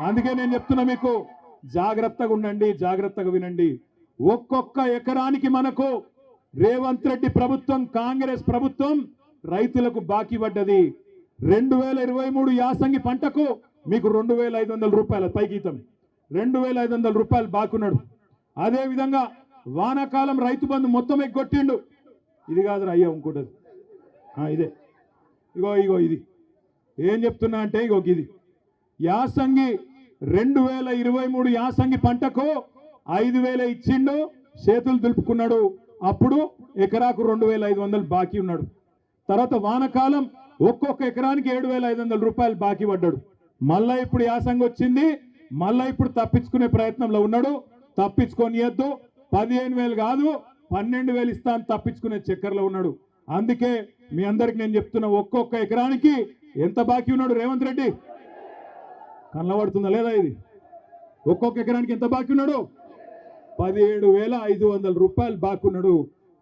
అందుకే నేను చెప్తున్నా మీకు జాగ్రత్తగా ఉండండి, జాగ్రత్తగా వినండి. ఒక్కొక్క ఎకరానికి మనకు రేవంత్ రెడ్డి ప్రభుత్వం, కాంగ్రెస్ ప్రభుత్వం రైతులకు బాకీ పడ్డది. 2023 యాసంగి పంటకు మీకు 2500 రూపాయల పైగీతం, 2500 రూపాయలు బాకున్నాడు. అదే విధంగా వానాకాలం రైతు బంధు మొత్తం ఎగ్గొట్టిండు. ఇది కాదురా అయ్యా, ఇంకోటి ఇదే, ఇగో ఇగో ఇది ఏం చెప్తున్నా అంటే, ఇగో ఇది యాసంగి 2023 యాసంగి పంటకు 5000 ఇచ్చిండు, చేతులు దులుపుకున్నాడు. అప్పుడు ఎకరాకు 2500 బాకీ ఉన్నాడు. తర్వాత వానకాలం ఒక్కొక్క ఎకరానికి 7500 రూపాయలు బాకీ పడ్డాడు. మళ్ళా ఇప్పుడు యాసంగి వచ్చింది, మళ్ళా ఇప్పుడు తప్పించుకునే ప్రయత్నంలో ఉన్నాడు. తప్పించుకోనియద్దు, 15000 కాదు 12000 ఇస్తా అని తప్పించుకునే చక్కర్లో ఉన్నాడు. అందుకే మీ అందరికి నేను చెప్తున్నా, ఒక్కొక్క ఎకరానికి ఎంత బాకీ ఉన్నాడు రేవంత్ రెడ్డి? కనబడుతుందా లేదా ఇది? ఒక్కొక్క ఎకరానికి ఎంత బాకీ ఉన్నాడు? 17500 రూపాయలు బాకీ ఉన్నాడు.